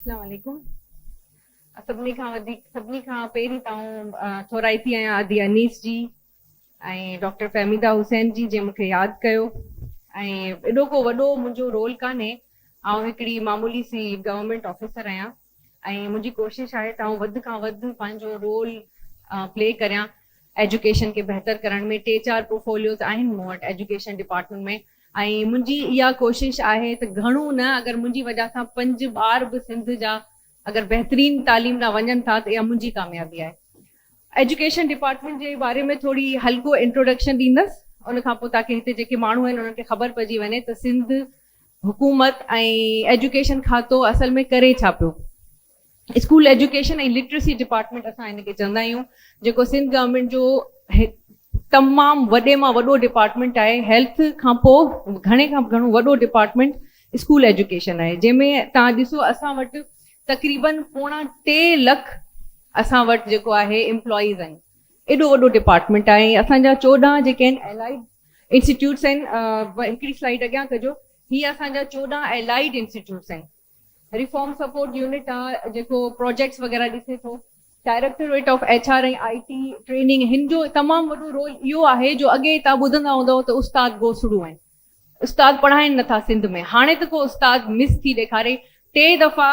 अस्सलाम वालेकुम। सभिनी खां पहिरीं थोराइती आहियां आदि अनीस जी ऐं डॉक्टर फहमीदा हुसैन जी जे मूंखे यादि कयो। ऐं एॾो को वॾो मुंहिंजो रोल कान्हे, आउं हिकिड़ी मामूली सी गवर्नमेंट ऑफिसर आहियां ऐं मुंहिंजी कोशिशि आहे त आउं वधि खां वधि पंहिंजो रोल प्ले करियां एजुकेशन खे बहितर करण में। 3-4 पोर्टफोलियोज़ आहिनि मूं वटि एजुकेशन डिपार्टमेंट में ऐं मुंहिंजी इहा कोशिशि आहे त घणो न, अगरि मुंहिंजी वजह सां 5 ॿार बि सिंध जा अगरि बहितरीन तालीम लाइ वञनि था त इहा मुंहिंजी कामयाबी आहे। एजुकेशन डिपार्टमेंट जे बारे में थोरी हल्को इंट्रोडक्शन ॾींदसि, उन खां पोइ ताकि हिते जेके माण्हू आहिनि उन्हनि खे ख़बर पइजी वञे त सिंध हुकूमत ऐं एजुकेशन खातो असल में करे छा पियो। स्कूल एजुकेशन ऐं लिटरेसी डिपार्टमेंट असां हिनखे चवंदा आहियूं, जेको सिंध गवर्नमेंट जो तमामु वॾे मां वॾो डिपार्टमेंट आहे। हेल्थ खां पोइ घणे खां घणो वॾो डिपार्टमेंट स्कूल एजुकेशन आहे, जंहिंमें तव्हां ॾिसो असां वटि तक़रीबन 2.25 लख असां वटि जेको आहे एम्प्लॉइज़ आहिनि। एॾो वॾो डिपार्टमेंट आहे। असांजा 14 जेके आहिनि एलाइड इंस्टीट्यूट्स आहिनि। हिकिड़ी स्लाइड अॻियां कजो। हीअ असांजा 14 एलाइड इंस्टीट्यूट्स आहिनि। रिफॉर्म सपोर्ट यूनिट आहे जेको प्रोजेक्ट्स वग़ैरह ॾिसे थो। डायरेक्टोरेट ऑफ HR ऐं IT ट्रेनिंग, हिन जो तमामु वॾो रोल इहो आहे जो अॻे तव्हां ॿुधंदा हूंदव त उस्ताद गोसड़ू आहिनि, उस्ताद पढ़ाइनि नथा सिंध में। हाणे त को उस्ताद मिस थी ॾेखारे। 3 दफ़ा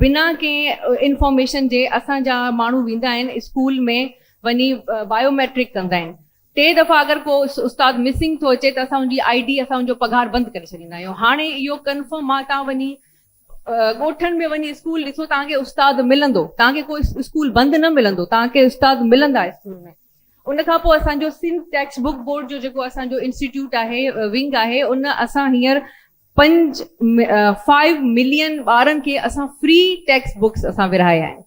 बिना कंहिं इंफॉर्मेशन जे असांजा माण्हू वेंदा आहिनि स्कूल में वञी बायोमेट्रिक कंदा आहिनि। 3 दफ़ा अगरि को उस्ताद मिसिंग थो अचे त असां हुनजी ID, असां हुनजो पघार बंदि करे छॾींदा आहियूं। हाणे इहो कंफर्म आहे, तव्हां वञी ॻोठनि में वञी स्कूल ॾिसो, तव्हांखे उस्ताद मिलंदो, तव्हांखे कोई स्कूल बंदि न मिलंदो, तव्हांखे उस्ताद मिलंदा स्कूल में। उन खां पोइ असांजो सिंध टेक्स्ट बुक बोर्ड जो जेको असांजो इंस्टीट्यूट आहे, विंग आहे, उन असां हींअर 5 मिलियन ॿारनि खे असां फ्री टेक्स्ट बुक्स असां विरहाया आहिनि।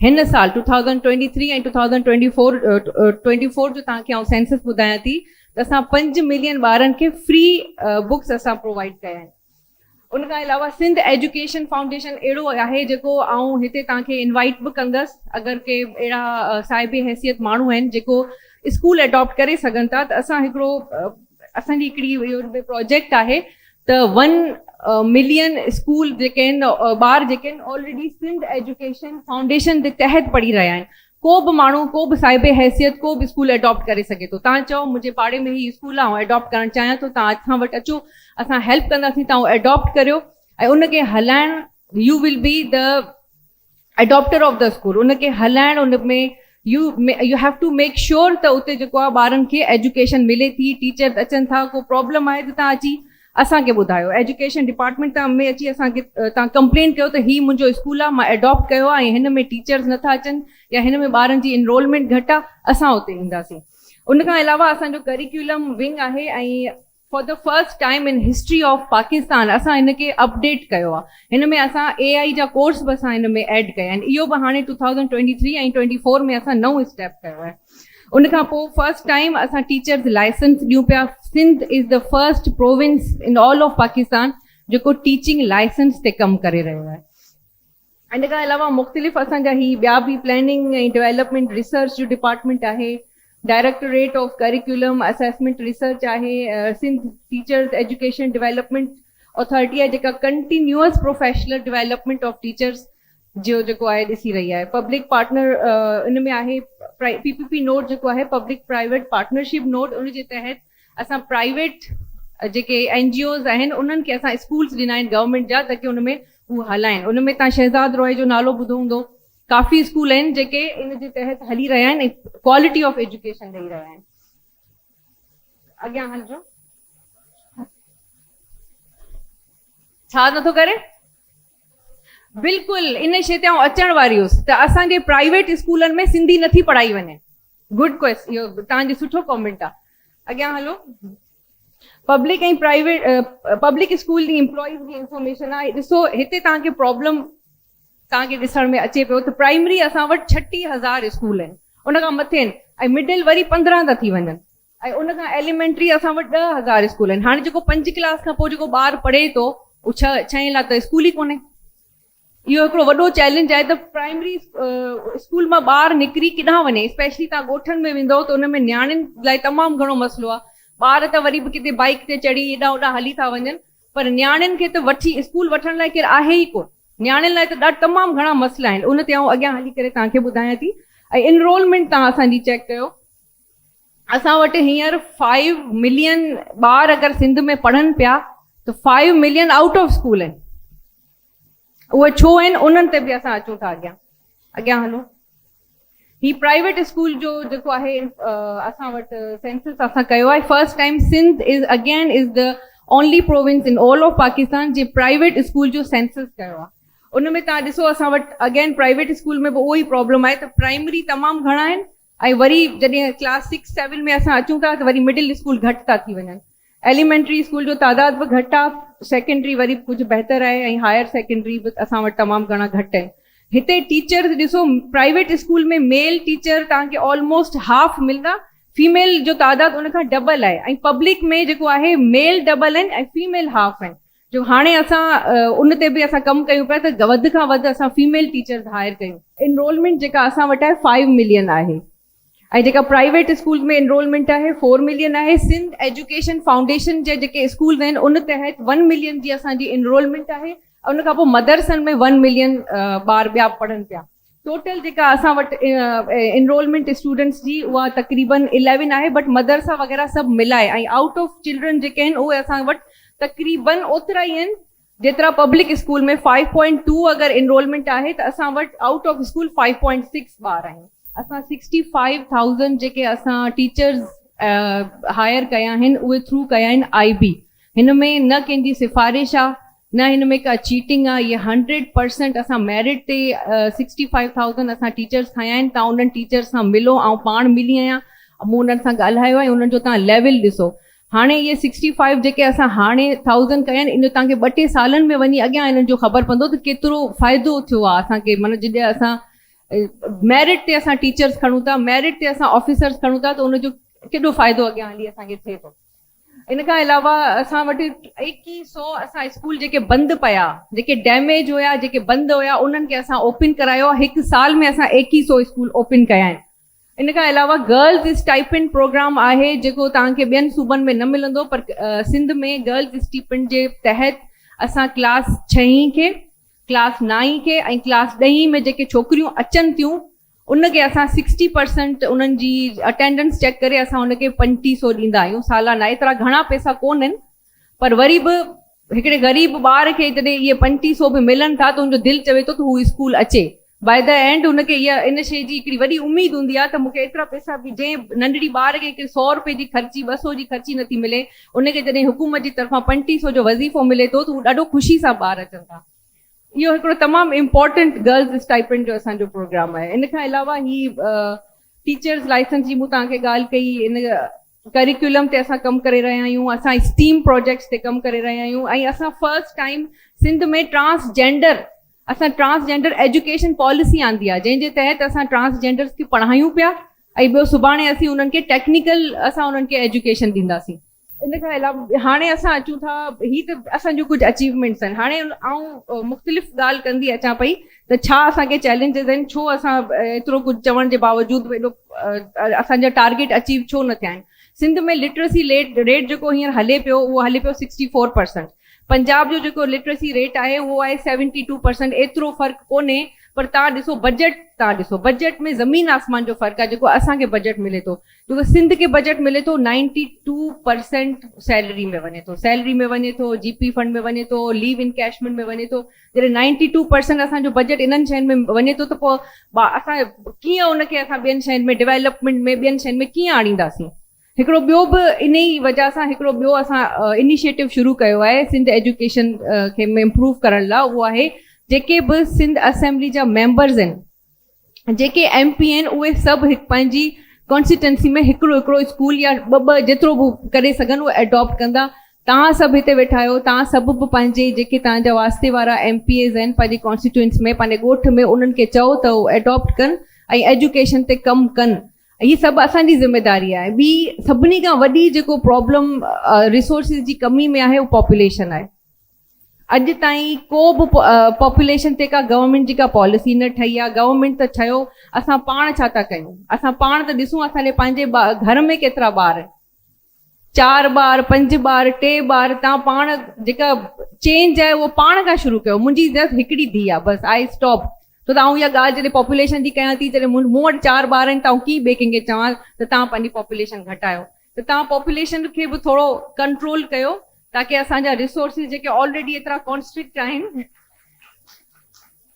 हिन साल 2023 ऐं 2024 जो तव्हांखे आउं सेंसस ॿुधायां थी त असां 5 मिलियन ॿारनि खे फ्री बुक्स असां प्रोवाइड कया आहिनि। उन खां अलावा सिंध एजुकेशन फाउंडेशन अहिड़ो आहे जेको आउं हिते तव्हांखे इनवाइट बि कंदसि, अगरि के अहिड़ा साहिबे हैसियत माण्हू आहिनि जेको स्कूल एडॉप्ट करे सघनि था त असां हिकिड़ो असांजी हिकिड़ी प्रोजेक्ट आहे त 1 मिलियन स्कूल जेके आहिनि, ॿार जेके आहिनि ऑलरेडी सिंध एजुकेशन फाउंडेशन जे तहत पढ़ी रहिया आहिनि। को बि माण्हू, को बि साहिबे हैसियत को बि स्कूल एडॉप्ट करे सघे थो। तव्हां चओ मुंहिंजे पाड़े में ही स्कूल आहे, एडॉप्ट करणु चाहियां थो, तव्हां असां वटि अचो, असां हेल्प कंदासीं, तव्हां एडॉप्ट करियो ऐं उनखे हलाइण, you will be the adopter of the school. उनखे हलाइण, उन में you have to make sure त उते जेको आहे ॿारनि खे एजुकेशन मिले थी, टीचर्स अचनि था। को प्रॉब्लम आहे त तव्हां अची असांखे ॿुधायो। एजुकेशन डिपार्टमेंट में अची असांखे तव्हां कंप्लेन कयो त ही मुंहिंजो स्कूल आहे, मां एडॉप्ट कयो आहे ऐं हिन में टीचर्स नथा अचनि या हिन में ॿारनि जी इनरोलमेंट घटि आहे, असां उते ईंदासीं। उन खां अलावा असांजो करिकुलम विंग आहे ऐं for the first time in history of Pakistan असां हिनखे अपडेट कयो आहे। हिन में असां AI जा कोर्स बि असां हिन में ऐड कया आहिनि। इहो बि हाणे 2023 ऐं 24 में असां नओं स्टेप कयो आहे। उन खां पोइ फर्स्ट टाइम असां टीचर्स लाइसेंस ॾियूं पिया। Sindh is the first province in all of Pakistan जेको टीचिंग लाइसेंस ते कमु करे रहियो आहे। इन खां अलावा मुख़्तलिफ़ असांजा ही ॿिया बि प्लानिंग ऐं डेवलपमेंट रिसर्च जो डिपार्टमेंट आहे। Directorate of curriculum assessment research आहे। Sindh teachers education development authority आहे जेका continuous professional development of teachers जो जेको आहे ॾिसी रही आहे। पब्लिक पार्टनर इन में आहे। PPP नोट जेको आहे, पब्लिक प्राइवेट पार्टनरशिप नोट, उन जे तहत असां प्राइवेट जेके NGOs आहिनि उन्हनि खे असां स्कूल्स ॾिना आहिनि गवर्नमेंट जा, ताकी उन में उहे हलाइनि। उन में तव्हां शहज़ाद रॉय जो नालो ॿुधो हूंदो। काफ़ी स्कूल आहिनि जेके इन जे तहत हली रहिया आहिनि ऐं क्वालिटी ऑफ एजुकेशन ॾेई रहिया आहिनि। अॻियां हलिजो। छा नथो करे? बिल्कुलु इन शइ ते आउं अचण वारी हुअसि त असांजे प्राइवेट स्कूलनि में सिंधी नथी पढ़ाई वञे। गुड क्वेश्चन, इहो तव्हांजो सुठो कॉमेंट आहे। अॻियां हलो। पब्लिक ऐं प्राइवेट पब्लिक स्कूल जी एम्प्लॉइज़ जी इंफॉर्मेशन आहे। ॾिसो हिते तव्हांखे प्रॉब्लम तव्हांखे ॾिसण में अचे पियो त प्राइमरी असां वटि 36,000 स्कूल आहिनि, उन खां मथे आहिनि ऐं मिडिल वरी 15 था थी वञनि ऐं उन खां एलिमेंट्री असां वटि 10,000 स्कूल आहिनि। हाणे जेको 5 क्लास खां पोइ जेको ॿारु पढ़े थो, उहो 6 लाइ त स्कूल ई कोन्हे। इहो हिकिड़ो वॾो चैलेंज आहे त प्राइमरी स्कूल मां ॿारु निकिरी किथां वञे। स्पेशली तव्हां ॻोठनि में वेंदव त उन में नियाणियुनि लाइ तमामु घणो मसइलो आहे। ॿार त वरी बि किथे बाइक ते चढ़ी हेॾां होॾां हली था वञनि, पर नियाणियुनि खे त वठी स्कूल वठण लाइ केरु आहे ई कोन। न्याणियुनि लाइ त तमामु घणा मसइला आहिनि, उन ते आउं अॻियां हली करे तव्हांखे ॿुधायां थी। ऐं इनरोलमेंट तव्हां असांजी चेक कयो, असां वटि हींअर 5 मिलियन ॿार अगरि सिंध में पढ़नि पिया त 5 मिलियन आउट ऑफ स्कूल आहिनि। उहे छो आहिनि, उन्हनि ते बि असां अचूं था। अॻियां हलो। ही प्राइवेट स्कूल जो जेको आहे असां वटि सेंसस असां कयो आहे। First time Sindh is the only province in all of Pakistan जे प्राइवेट स्कूल जो सेंसस कयो आहे। उन में तव्हां ॾिसो असां वटि अगेन प्राइवेट स्कूल में बि उहो ई प्रॉब्लम आहे त प्राइमरी तमामु घणा आहिनि, ऐं वरी जॾहिं क्लास 6-7 में असां अचूं था त वरी मिडिल स्कूल घटि था थी वञनि। एलिमेंट्री स्कूल जो तादाद बि घटि आहे, सेकेंडरी वरी कुझु बहितर आहे, ऐं हायर सेकेंडरी बि असां वटि तमामु घणा घटि आहिनि। हिते टीचर्स ॾिसो, प्राइवेट स्कूल में मेल टीचर तव्हांखे ऑलमोस्ट हाफ मिलंदा, फीमेल जो तादाद उन खां डबल आहे, ऐं पब्लिक में जेको आहे मेल डबल आहिनि ऐं फीमेल हाफ आहिनि। जो हाणे असां उन ते बि असां कमु कयूं पिया त वधि खां वधि असां फीमेल टीचर्स हायर कयूं। इनरोलमेंट जेका असां वटि आहे 5 मिलियन आहे, ऐं जेका प्राइवेट स्कूल में इनरोलमेंट आहे 4 मिलियन आहे। सिंध एजुकेशन फाउंडेशन जे जेके स्कूल आहिनि उन तहत 1 मिलियन जी असांजी इनरोलमेंट आहे, ऐं उन खां पोइ मदरसनि में 1 मिलियन ॿार ॿिया पढ़नि पिया। टोटल जेका असां वटि इनरोलमेंट स्टूडेंट्स जी उहा तक़रीबन 11 आहे, बट मदरसा वग़ैरह सभु मिलाए, ऐं आउट ऑफ चिल्ड्रन जेके आहिनि उहे असां वटि तक़रीबन ओतिरा ई आहिनि जेतिरा पब्लिक स्कूल में 5.2 अगरि इनरोलमेंट आहे त असां वटि आउट ऑफ स्कूल 5.6 ॿार आहिनि। असां 65,000 जेके असां टीचर्स हायर कया आहिनि उहे थ्रू कया आहिनि IB। हिन में न कंहिंजी सिफ़ारिश आहे, न हिन में का चीटिंग आहे। ये 100% असां मेरिट ते 65,000 असां टीचर्स खया आहिनि। तव्हां उन्हनि टीचर्स सां मिलो, ऐं पाण मिली आहियां, मूं उन्हनि सां ॻाल्हायो आहे, उन्हनि जो तव्हां लेवल ॾिसो। हाणे इहे 65 जेके असां हाणे 1000 कया आहिनि, इन तव्हांखे 2-3 सालनि में वञी अॻियां इन्हनि जो ख़बर पवंदो त केतिरो फ़ाइदो थियो आहे असांखे। माना जॾहिं असां मेरिट ते असां टीचर्स खणूं था, मेरिट ते असां ऑफिसर्स खणूं था, त उनजो केॾो फ़ाइदो अॻियां हली असांखे थिए थो। इन खां अलावा असां वटि 2100 असां स्कूल जेके बंदि पिया, जेके डैमेज हुया, जेके बंदि हुया, उन्हनि खे असां ओपन करायो आहे। 1 साल में असां 2100 स्कूल ओपन कया आहिनि। इन खां अलावा गर्ल्स स्टाइपेंड प्रोग्राम आहे जेको तव्हांखे ॿियनि सूबनि में न मिलंदो, पर सिंध में गर्ल्स स्टाइपेंड जे तहत असां क्लास 6 खे, क्लास 9 खे ऐं क्लास 10 में जेके छोकिरियूं अचनि थियूं उनखे असां 60% उन्हनि जी अटेंडेंस चेक करे असां उनखे 3500 ॾींदा आहियूं सालाना। एतिरा घणा पैसा कोन आहिनि, पर वरी बि हिकिड़े ग़रीब ॿार खे जॾहिं इहे 3500 बि मिलनि था त उनजो दिलि चवे थो त हू स्कूल अचे। बाय द एंड उनखे इहा इन शइ जी हिकिड़ी वॾी उमेदु हूंदी आहे त मूंखे एतिरा पैसा बि, जंहिं नंढड़ी ॿार खे हिकिड़े 100 रुपए जी ख़र्ची, 200 जी ख़र्ची नथी मिले, उनखे जॾहिं हुकूमत जी तरफ़ां 3500 जो वज़ीफ़ो मिले थो त हू ॾाढो ख़ुशी सां ॿार अचनि था। इहो हिकिड़ो तमामु इम्पॉर्टेंट गर्ल्स स्टाइपेंड जो असांजो प्रोग्राम आहे। इन खां अलावा ही टीचर्स लाइसेंस जी मूं तव्हांखे ॻाल्हि कई, इन करिकुलम ते असां कमु करे रहिया आहियूं, असां स्टीम प्रोजेक्ट्स ते कमु करे रहिया आहियूं, ऐं असां फर्स्ट टाइम सिंध में ट्रांसजेंडर एजुकेशन पॉलिसी आंदी आहे, जंहिंजे तहत असां ट्रांसजेंडर्स खे पढ़ायूं पिया, ऐं ॿियो सुभाणे असीं उन्हनि खे टेक्निकल असां उन्हनि खे एजुकेशन ॾींदासीं। इन खां अलावा हाणे असां अचूं था, ही त असांजो कुझु अचीवमेंट्स आहिनि। हाणे आउं मुख़्तलिफ़ ॻाल्हि कंदी अचां पई त छा असांखे चैलेंजिस आहिनि, छो असां एतिरो कुझु चवण जे बावजूदि एॾो असांजा टारगेट अचीव छो न थिया आहिनि। सिंध में लिटरेसी रेट जेको हींअर हले पियो उहो हले पियो 64%। पंजाब जो जेको लिटरेसी रेट आहे उहो आहे 72%। एतिरो फ़र्क़ु कोन्हे, पर तव्हां ॾिसो बजट में ज़मीन आसमान जो फ़र्क़ु आहे। जेको असांखे बजट मिले थो, जेको सिंध खे बजट मिले थो 92% सैलरी में वञे थो, GP फंड में वञे थो, लीव इनकैशमेंट में वञे थो। जॾहिं 92% असांजो बजट इन्हनि शयुनि में वञे थो त पोइ असां कीअं उनखे असां ॿियनि शयुनि में डेवलपमेंट में ॿियनि शयुनि में कीअं आणींदासीं। हिकिड़ो ॿियो बि इन ई वजह सां हिकिड़ो ॿियो असां इनिशिएटिव शुरू कयो आहे सिंध एजुकेशन खे इम्प्रूव करण लाइ। उहो आहे जेके बि सिंध असेंबली जा मेंबर्स आहिनि, जेके MP आहिनि, उहे सभु पंहिंजी कॉन्स्टिट्यूंसी में हिकिड़ो स्कूल या ॿ जेतिरो बि करे सघनि उहे एडॉप्ट कंदा। तव्हां सभु हिते वेठा आहियो, तव्हां सभु बि पंहिंजे जेके तव्हांजा वास्ते वारा MPs आहिनि पंहिंजी कॉन्स्टिट्यूंसी में, पंहिंजे ॻोठ में, उन्हनि खे चओ त उहे एडॉप्ट कनि ऐं एजुकेशन ते कमु कनि। हीअ सभु असांजी ज़िम्मेदारी आहे। ॿी सभिनी खां वॾी जेको प्रॉब्लम रिसोर्सिस जी कमी में आहे उहो पॉपुलेशन आहे। अॼु ताईं को बि पॉपुलेशन ते का गवर्नमेंट जी का पॉलिसी न ठही आहे। गवर्नमेंट त चयो, असां पाण छा था कयूं, असां पाण त ॾिसूं असांजे पंहिंजे घर में केतिरा ॿार आहिनि। 4 ॿार 5 ॿार 2 ॿार तव्हां पाण जेका चेंज आहे उहो पाण खां शुरू कयो। मुंहिंजी जस्ट हिकिड़ी धीउ आहे बसि, आई स्टॉप। त तव्हां इहा ॻाल्हि जॾहिं पॉपुलेशन जी कयां थी, जॾहिं मूं वटि 4 ॿार आहिनि, तव्हां कीअं ॿिए कंहिंखे चवां त तव्हां पंहिंजी पॉपुलेशन घटायो। त तव्हां पॉपुलेशन खे बि थोरो कंट्रोल कयो ताकी असांजा रिसोर्सिस जेके ऑलरेडी एतिरा कॉन्स्ट्रिक्ट आहिनि।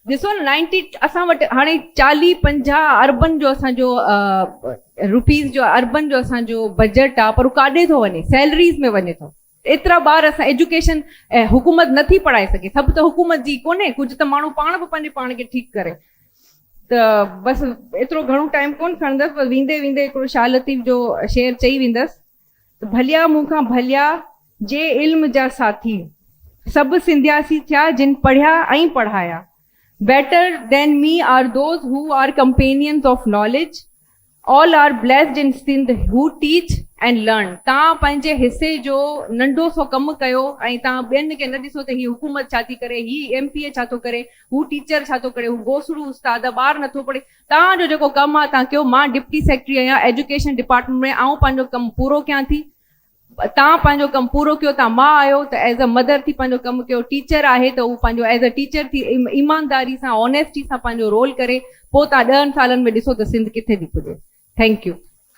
ॾिसो न 90 असां वटि हाणे 40-50 अरबन जो असांजो रुपीज़ जो अर्बन जो असांजो बजट आहे, पर उहो काॾे थो वञे, सैलरीज़ में वञे थो। एतिरा ॿार असां एजुकेशन हुकूमत नथी पढ़ाए सघे, सभु त हुकूमत जी कोन्हे, कुझु त माण्हू पाण बि पंहिंजे पाण खे ठीकु करे। त बसि एतिरो घणो टाइम कोन खणंदसि, पर वेंदे वेंदे हिकिड़ो शाह लतीफ़ जो शेर चई वेंदसि त भलिया मूंखां भलिया जे इल्म जा साथी, सभु सिंधियासी थिया जिन पढ़िया ऐं पढ़ाया। Better than me are those who are companions of knowledge. All are blessed in Sindh who teach and learn. तव्हां पंहिंजे हिसे जो नंढो सो कमु कयो ऐं तव्हां ॿियनि खे न ॾिसो त हीअ हुकूमत छा थी करे, हीअ MP छा थो करे, हू टीचर छा थो करे, हू गोसड़ू उस्ताद, ॿार नथो पढ़े। तव्हांजो जेको कमु आहे तव्हां कयो। मां डिप्टी सेक्रेटरी आहियां एजुकेशन डिपार्टमेंट में, ऐं पंहिंजो कमु पूरो कयां थी। तव्हां पंहिंजो कमु पूरो कयो। तव्हां माउ आहियो त एज़ अ मदर थी पंहिंजो कमु कयो। टीचर आहे त उहो पंहिंजो एज़ अ टीचर थी ईमानदारी सां ऑनेस्टी सां पंहिंजो रोल करे, पोइ तव्हां 10 सालनि में ॾिसो त सिंध किथे थी पुॼे। Thank U.